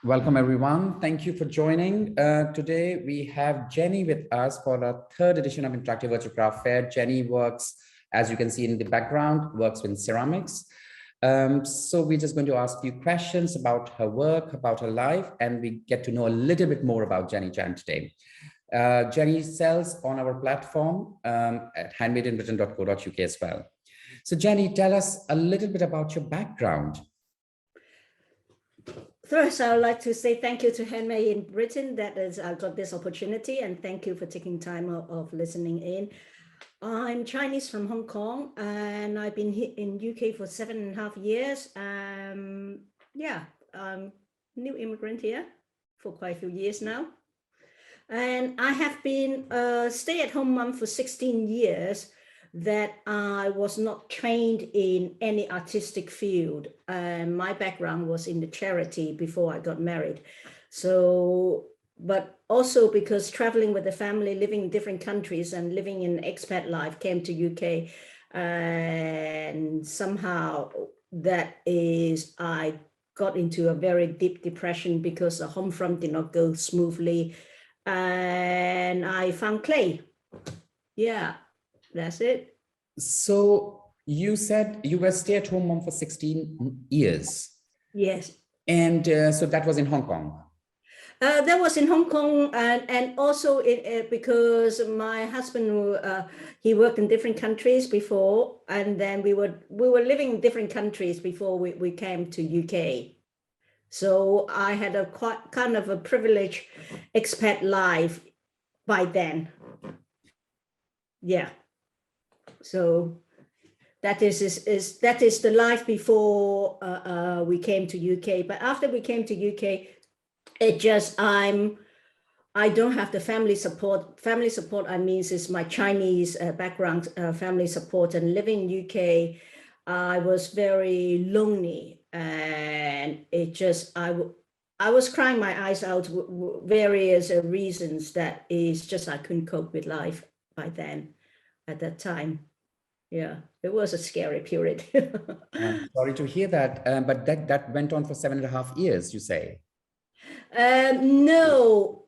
Welcome, everyone. Thank you for joining. Today, we have Jenny with us for the third edition of Interactive Virtual Craft Fair. Jenny works, as you can see in the background, works with ceramics. So we're just going to ask you questions about her work, about her life, and we get to know a little bit more about Jenny Chan today. Jenny sells on our platform at handmadeinbritain.co.uk as well. So Jenny, tell us a little bit about your background. First, I would like to say thank you to Handmade in Britain that I got this opportunity, and thank you for taking time of listening in. I'm Chinese from Hong Kong, and I've been here in UK for 7.5 years. Yeah, I'm new immigrant here for quite a few years now. And I have been a stay-at-home mom for 16 years that I was not trained in any artistic field. My background was in the charity before I got married. So, but also because traveling with the family, living in different countries and living in expat life, came to UK. And somehow I got into a very deep depression because the home front did not go smoothly. And I found clay. Yeah. That's it. So you said you were stay-at-home mom for 16 years. Yes. And so that was in Hong Kong. That was in Hong Kong, and also because my husband he worked in different countries before, and then we were living in different countries before we came to UK. So I had a quite kind of a privileged expat life by then. Yeah. So that is the life before we came to UK. But after we came to UK, it just I don't have the family support. Family support, I mean, is my Chinese background, family support. And living in UK, I was very lonely, and it just I was crying my eyes out with various reasons. That is just I couldn't cope with life by then. At that time. Yeah, it was a scary period. I'm sorry to hear that, but that went on for 7.5 years, you say? No,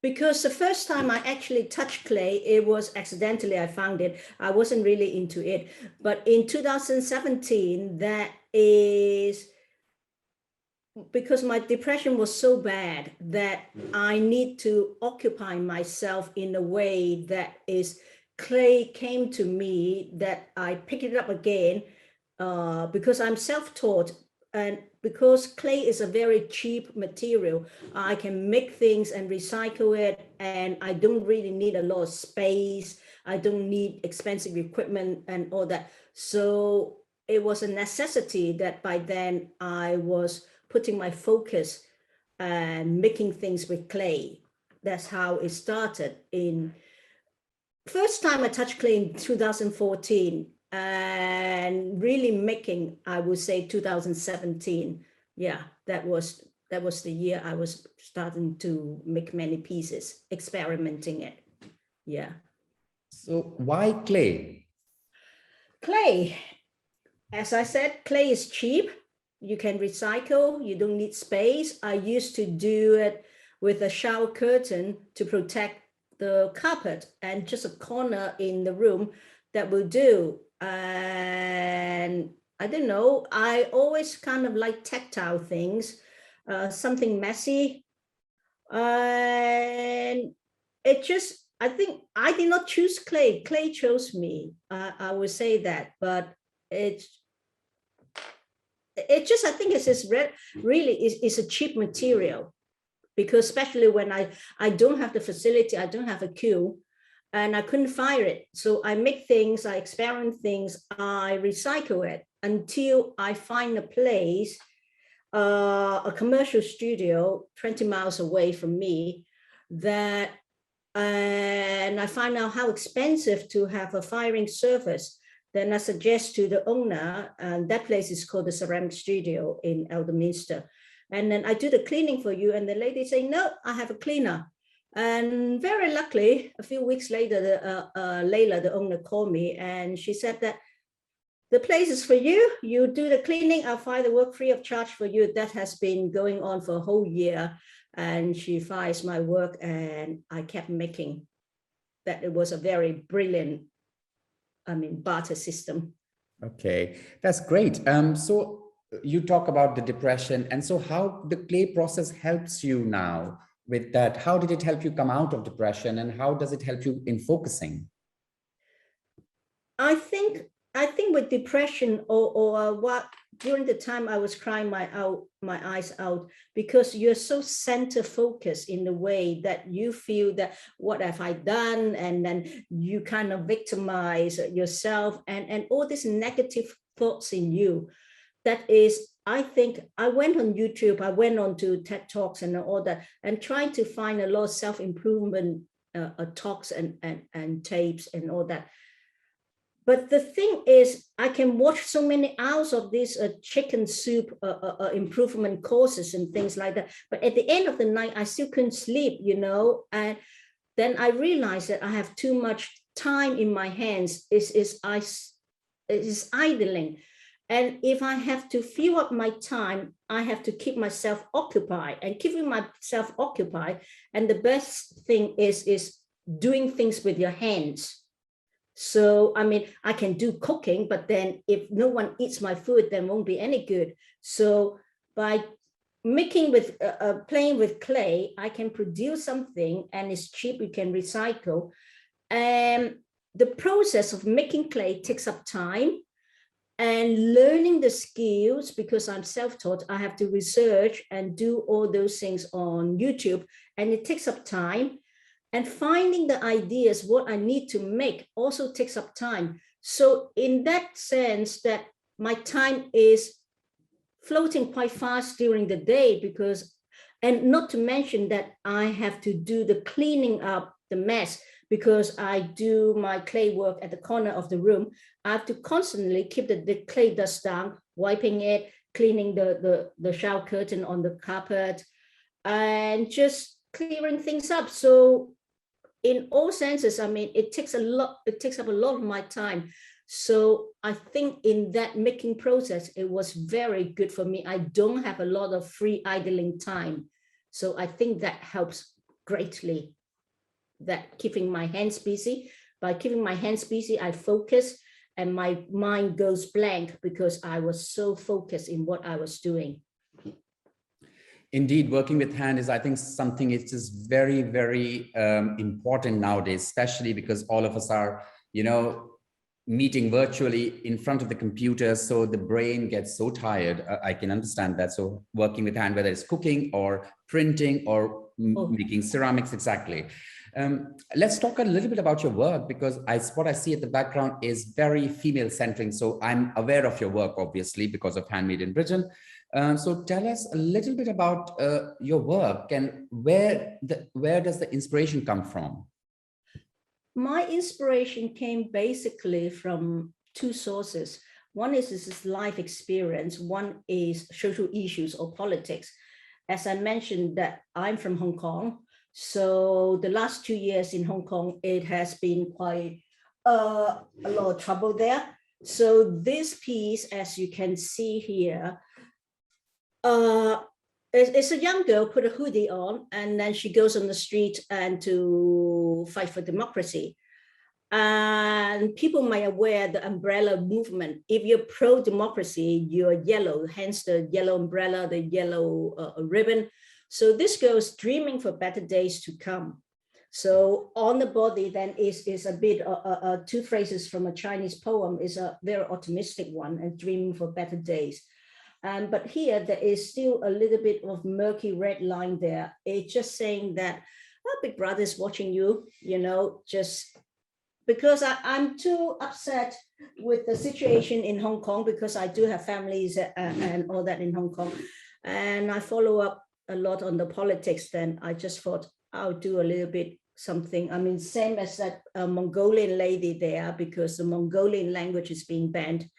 because the first time I actually touched clay, it was accidentally I found it. I wasn't really into it. But in 2017, that is because my depression was so bad that I need to occupy myself in a way that is clay came to me, that I picked it up again because I'm self-taught, and because clay is a very cheap material, I can make things and recycle it, and I don't really need a lot of space. I don't need expensive equipment and all that. So it was a necessity that by then I was putting my focus and making things with clay. That's how it started. First time I touched clay in 2014, and really making, I would say 2017. Yeah, that was the year I was starting to make many pieces, experimenting it. Yeah. So why clay? Clay, as I said, clay is cheap. You can recycle, you don't need space. I used to do it with a shower curtain to protect the carpet, and just a corner in the room that will do. And I don't know, I always kind of like tactile things, something messy. And it just, I think I did not choose clay. Clay chose me. I would say that, but it just, I think it's just really is a cheap material. Because especially when I don't have the facility, I don't have a queue, and I couldn't fire it. So I make things, I experiment things, I recycle it until I find a place, a commercial studio 20 miles away from me, and I find out how expensive to have a firing service. Then I suggest to the owner, and that place is called the Ceramic Studio in Elderminster. And then I do the cleaning for you. And the lady say, no, I have a cleaner. And very luckily, a few weeks later, Layla, the owner, called me, and she said that the place is for you. You do the cleaning. I'll find the work free of charge for you. That has been going on for a whole year. And she finds my work, and I kept making. That it was a very brilliant, barter system. Okay, that's great. So you talk about the depression, and so how the clay process helps you now with that? How did it help you come out of depression, and how does it help you in focusing? I think with depression or what, during the time I was crying my eyes out, because you're so center focused in the way that you feel that what have I done, and then you kind of victimize yourself and all these negative thoughts in you. That is, I think I went on YouTube, I went on to TED Talks and all that, and trying to find a lot of self-improvement talks and tapes and all that. But the thing is, I can watch so many hours of this chicken soup improvement courses and things like that. But at the end of the night, I still couldn't sleep, And then I realized that I have too much time in my hands. Is idling. And if I have to fill up my time, I have to keep myself occupied. And keeping myself occupied, and the best thing is doing things with your hands. So, I can do cooking, but then if no one eats my food, then won't be any good. So by making with, playing with clay, I can produce something, and it's cheap, you can recycle. And the process of making clay takes up time, and learning the skills, because I'm self-taught, I have to research and do all those things on YouTube, and it takes up time. And finding the ideas, what I need to make, also takes up time. So in that sense, that my time is floating quite fast during the day, because, and not to mention that I have to do the cleaning up the mess, because I do my clay work at the corner of the room. I have to constantly keep the clay dust down, wiping it, cleaning the shower curtain on the carpet, and just clearing things up. So in all senses, it takes up a lot of my time. So I think in that making process, it was very good for me. I don't have a lot of free idling time. So I think that helps greatly, that keeping my hands busy. By keeping my hands busy, I focus, and my mind goes blank because I was so focused in what I was doing. Indeed, working with hand is, I think, something it is very, very important nowadays, especially because all of us are, meeting virtually in front of the computer. So the brain gets so tired. I can understand that. So working with hand, whether it's cooking or printing or making ceramics, exactly. Let's talk a little bit about your work, because what I see at the background is very female centering. So I'm aware of your work, obviously, because of Handmade in Britain. So tell us a little bit about your work, and where does the inspiration come from? My inspiration came basically from two sources. One is this life experience. One is social issues or politics. As I mentioned, that I'm from Hong Kong. So the last 2 years in Hong Kong, it has been quite a lot of trouble there. So this piece, as you can see here, it's a young girl put a hoodie on, and then she goes on the street and to fight for democracy. And people might aware the umbrella movement. If you're pro-democracy, you're yellow, hence the yellow umbrella, the yellow ribbon. So this girl is dreaming for better days to come. So on the body then is a bit, two phrases from a Chinese poem, is a very optimistic one, and dreaming for better days. But here there is still a little bit of murky red line there. It's just saying that, oh, Big Brother is watching you, just because I'm too upset with the situation in Hong Kong, because I do have families and all that in Hong Kong. And I follow up a lot on the politics. Then I just thought I'll do a little bit something. Same as that Mongolian lady there, because the Mongolian language is being banned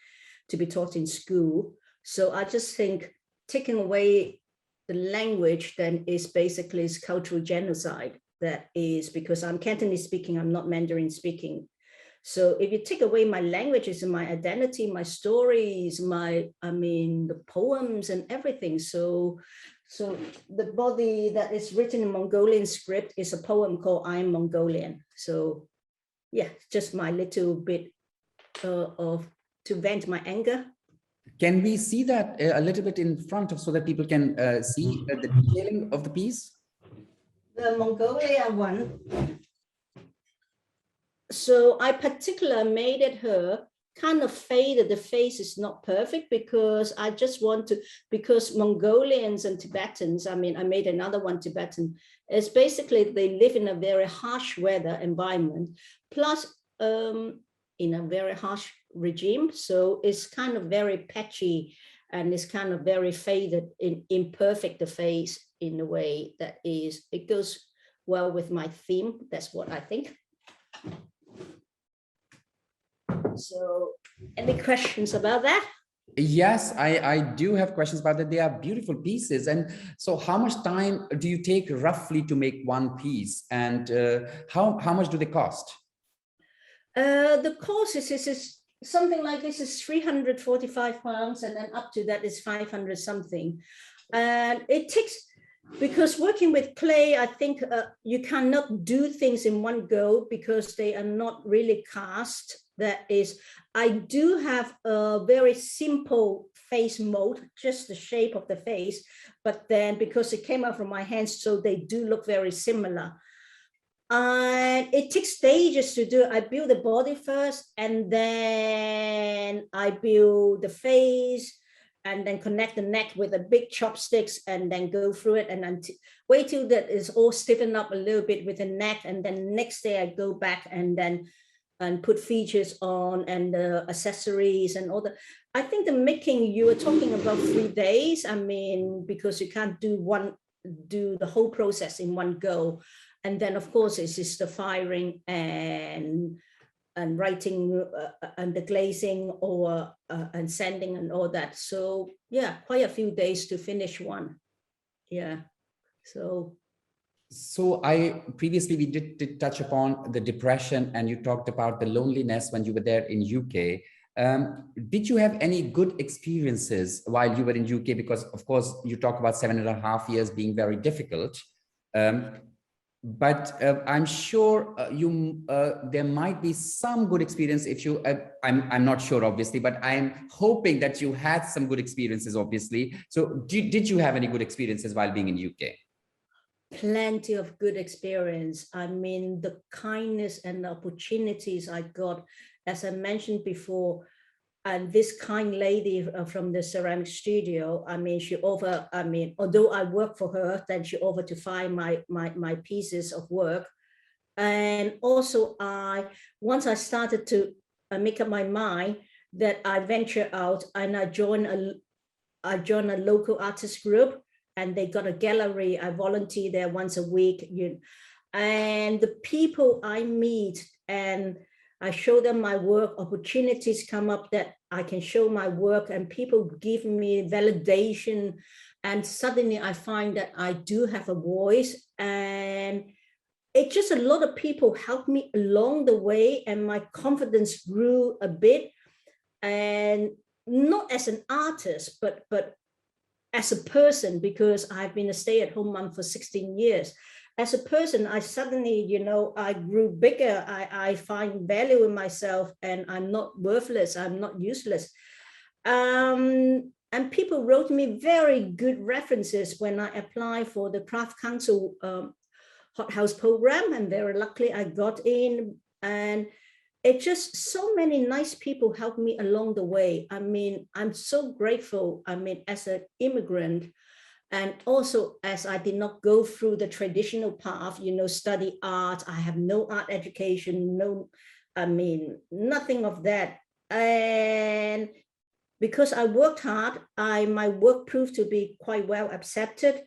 to be taught in school. So I just think taking away the language then is basically cultural genocide. That is because I'm Cantonese speaking, I'm not Mandarin speaking. So if you take away my languages and my identity, my stories, the poems and everything. So the body that is written in Mongolian script is a poem called I Am Mongolian. So yeah, just my little bit of to vent my anger. Can we see that a little bit in front of so that people can see the detailing of the piece? The Mongolia one. So I particularly made it her kind of faded. The face is not perfect because I just want to, because Mongolians and Tibetans, I made another one Tibetan, is basically they live in a very harsh weather environment, plus in a very harsh regime. So it's kind of very patchy and it's kind of very faded, imperfect, the face in a way that is, it goes well with my theme. That's what I think. So any questions about that? Yes, I do have questions about that. They are beautiful pieces. And so how much time do you take roughly to make one piece? And how much do they cost? The cost is something like this is 345 pounds, and then up to that is 500 something. And it takes, because working with clay, I think you cannot do things in one go because they are not really cast. That is, I do have a very simple face mold, just the shape of the face, but then because it came out from my hands, so they do look very similar. And it takes stages to do. I build the body first, and then I build the face, and then connect the neck with a big chopsticks, and then go through it, and then wait till that is all stiffened up a little bit with the neck, and then next day I go back and put features on and the accessories and all that. I think the making, you were talking about 3 days. Because you can't do the whole process in one go. And then of course it's just the firing and writing and the glazing or and sanding and all that. So yeah, quite a few days to finish one. Yeah. So I previously we did touch upon the depression, and you talked about the loneliness when you were there in UK. Did you have any good experiences while you were in UK? Because of course you talk about 7.5 years being very difficult. But I'm sure there might be some good experience if you, I'm not sure obviously, but I'm hoping that you had some good experiences obviously. So did you have any good experiences while being in UK? Plenty of good experience. The kindness and the opportunities I got, as I mentioned before, and this kind lady from the ceramic studio, she offered, although I work for her, then she offered to find my pieces of work. And also once I started to make up my mind that I venture out, and I joined a local artist group, and they got a gallery. I volunteer there once a week. And the people I meet and I show them my work, opportunities come up that I can show my work, and people give me validation. And suddenly I find that I do have a voice, and it's just a lot of people helped me along the way, and my confidence grew a bit. And not as an artist, but as a person, because I've been a stay-at-home mom for 16 years. As a person, I suddenly, I grew bigger. I find value in myself, and I'm not worthless. I'm not useless. And people wrote me very good references when I applied for the Craft Council hothouse program, and very luckily I got in. And it's just so many nice people helped me along the way. I'm so grateful. As an immigrant, and also as I did not go through the traditional path, study art. I have no art education, nothing of that. And because I worked hard, my work proved to be quite well accepted.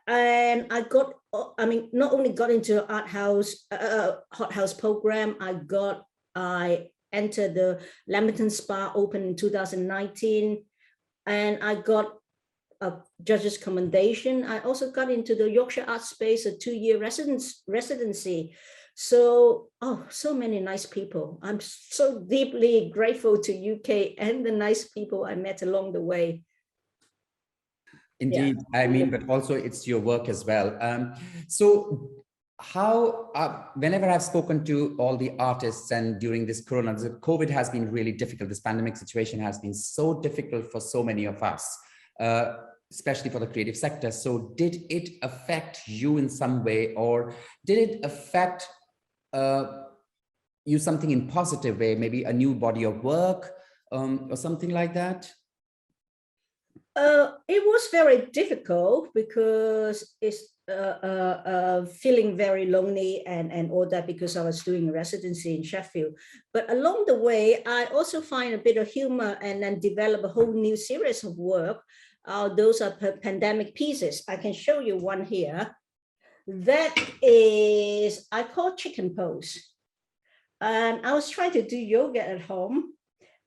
And I got, not only got into art house, hothouse program, I entered the Lamberton Spa, open in 2019, and I got a judge's commendation. I also got into the Yorkshire Art Space, a 2-year residency. So, oh, so many nice people. I'm so deeply grateful to UK and the nice people I met along the way. Indeed, Yeah. I mean, but also it's your work as well. So how, whenever I've spoken to all the artists and during this COVID has been really difficult. This pandemic situation has been so difficult for so many of us, especially for the creative sector. So did it affect you in some way, or did it affect you something in positive way, maybe a new body of work or something like that? It was very difficult because it's feeling very lonely and all that, because I was doing residency in Sheffield. But along the way, I also find a bit of humor and then develop a whole new series of work. Those are pandemic pieces. I can show you one here. That is, I call chicken pose. And I was trying to do yoga at home,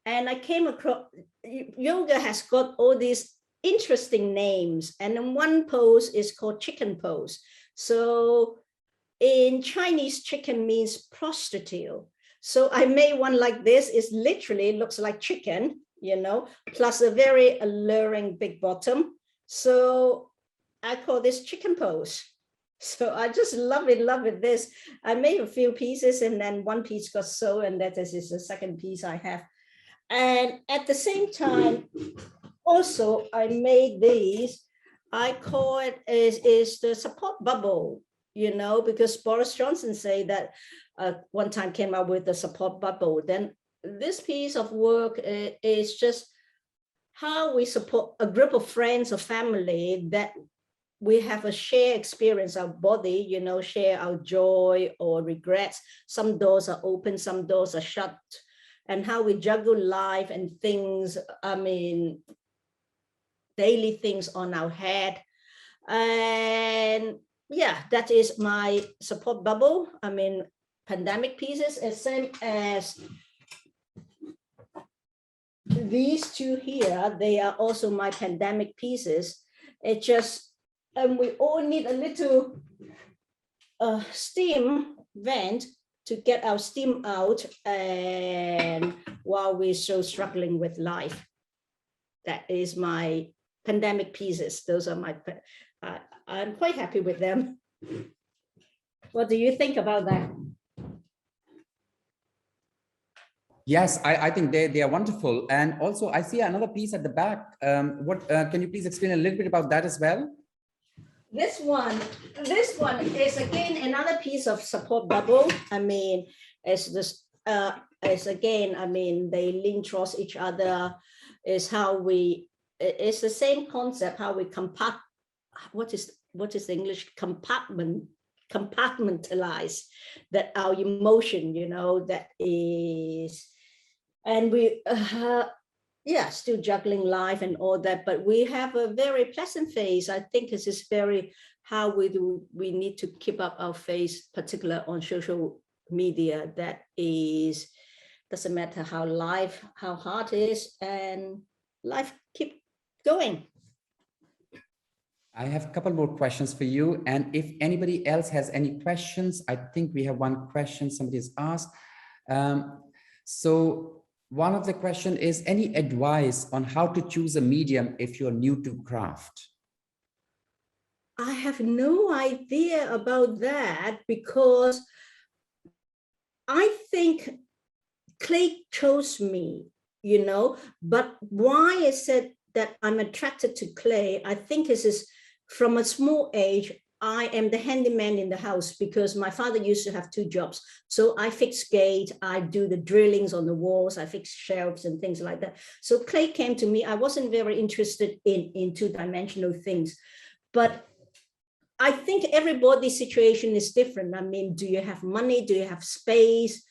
and I came across, yoga has got all these interesting names, and then one pose is called chicken pose. So in Chinese, chicken means prostitute. So I made one like this. It literally looks like chicken, you know, plus a very alluring big bottom. So I call this chicken pose. So I just love it, this. I made a few pieces, and then one piece got sold, and that is the second piece I have. And at the same time, also I made these. I call it is the support bubble, you know, because Boris Johnson say that one time came up with the support bubble. Then this piece of work is just how we support a group of friends or family that we have a shared experience, our body, you know, share our joy or regrets. Some doors are open, some doors are shut, and how we juggle life and things, I mean, daily things on our head. And yeah, that is my support bubble. I mean, pandemic pieces, as same as these two here, they are also my pandemic pieces. It just, and we all need a little steam vent to get our steam out, and while we're so struggling with life. That is my pandemic pieces. Those are my, I'm quite happy with them. What do you think about that? Yes, I think they are wonderful. And also I see another piece at the back. Can you please explain a little bit about that as well? This one is again another piece of support bubble. I mean, as this, as again, I mean, they lean towards each other. Is how we, it's the same concept, how we what is the English, compartmentalize that our emotion, you know, that is, and we yeah, still juggling life and all that, but we have a very pleasant face. I think this is very how we need to keep up our face, particularly on social media. That is, doesn't matter how hard it is, and life keep going. I have a couple more questions for you. And if anybody else has any questions, I think we have one question somebody's asked. So one of the question is, any advice on how to choose a medium if you're new to craft? I have no idea about that, because I think clay chose me, you know, but why I said that I'm attracted to clay, I think is from a small age. I am the handyman in the house because my father used to have two jobs. So I fix gate, I do the drillings on the walls, I fix shelves and things like that. So clay came to me. I wasn't very interested in two-dimensional things, but I think everybody's situation is different. I mean, do you have money? Do you have space?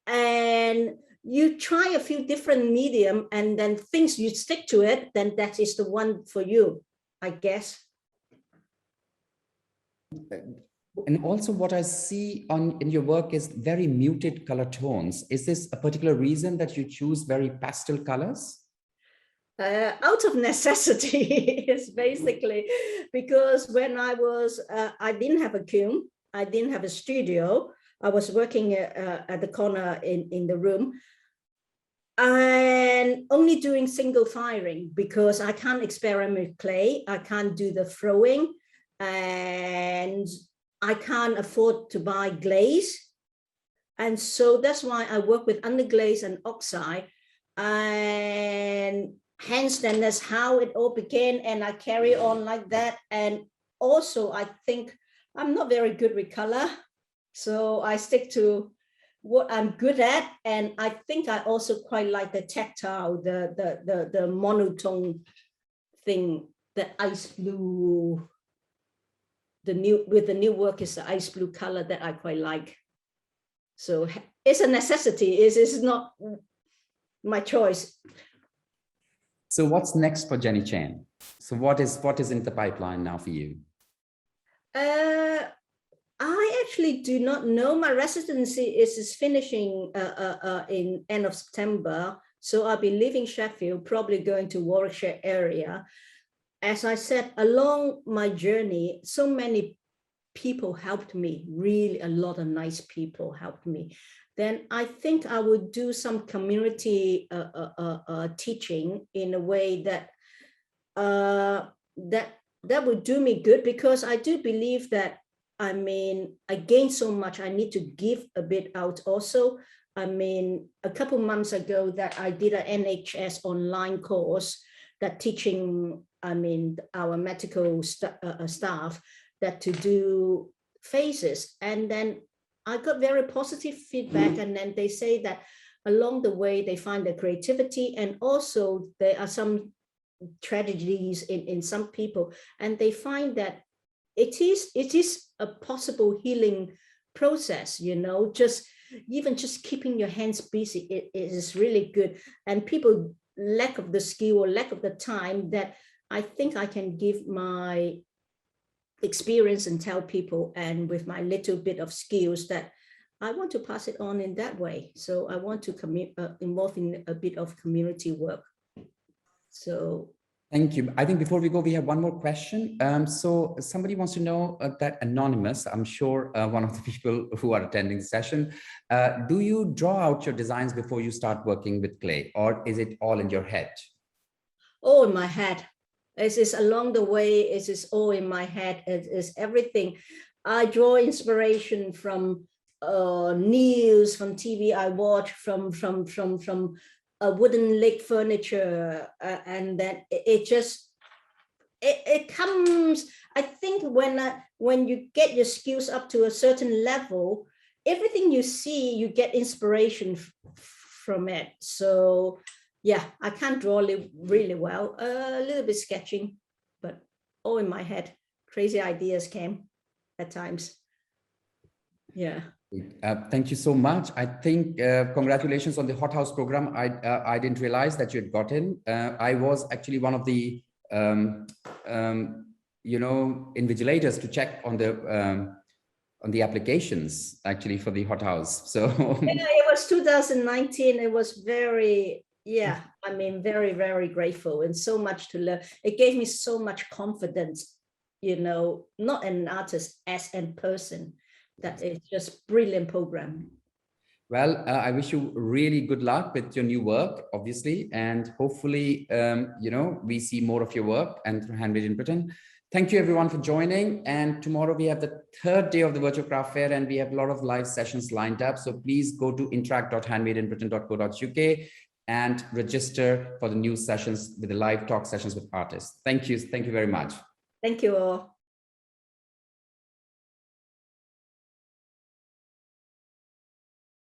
And you try a few different medium, and then things you stick to it, then that is the one for you, I guess. And also what I see in your work is very muted color tones. Is this a particular reason that you choose very pastel colors? Out of necessity is basically because when I was, I didn't have a kiln. I didn't have a studio. I was working at the corner in the room, and only doing single firing because I can't experiment with clay. I can't do the throwing, and I can't afford to buy glaze. And so that's why I work with underglaze and oxide. And hence then that's how it all began. And I carry on like that. And also I think I'm not very good with color. So I stick to what I'm good at. And I think I also quite like the tactile, the monotone thing, the ice blue, the new work is the ice blue color that I quite like. So it's a necessity. It's not my choice. So what's next for Jenny Chan? So what is in the pipeline now for you? I actually do not know. My residency is finishing in end of September. So I'll be leaving Sheffield, probably going to Warwickshire area. As I said, along my journey, so many people helped me, really a lot of nice people helped me. Then I think I would do some community teaching in a way that that would do me good, because I do believe that, I mean, I gained so much, I need to give a bit out also. I mean, a couple months ago that I did an NHS online course that teaching, I mean, our medical staff that to do faces. And then I got very positive feedback. And then they say that along the way, they find the creativity, and also there are some tragedies in some people, and they find that it is a possible healing process, you know, just even just keeping your hands busy, it is really good. And people lack of the skill or lack of the time, that I think I can give my experience and tell people, and with my little bit of skills, that I want to pass it on in that way. So I want to involve in a bit of community work. So thank you. I think before we go, we have one more question. So somebody wants to know that anonymous, I'm sure one of the people who are attending the session, do you draw out your designs before you start working with clay, or is it all in your head? Oh, in my head. It is along the way. It is all in my head. It is everything. I draw inspiration from news, from TV I watch, from a wooden leg furniture, and then it just it comes. I think when you get your skills up to a certain level, everything you see, you get inspiration from it. So yeah, I can't draw really well, a little bit sketching, but all in my head. Crazy ideas came at times. Yeah. Thank you so much. I think congratulations on the hothouse program. I didn't realize that you had gotten. I was actually one of the invigilators to check on the applications actually for the hothouse. So yeah, it was 2019. It was very, yeah, I mean, very, very grateful, and so much to learn. It gave me so much confidence, you know, not an artist, as a person. That is just brilliant program. Well, I wish you really good luck with your new work, obviously, and hopefully, we see more of your work and Handmade in Britain. Thank you everyone for joining. And tomorrow we have the third day of the virtual craft fair, and we have a lot of live sessions lined up. So please go to interact.handmadeinbritain.co.uk and register for the new sessions with the live talk sessions with artists. Thank you. Thank you very much. Thank you all.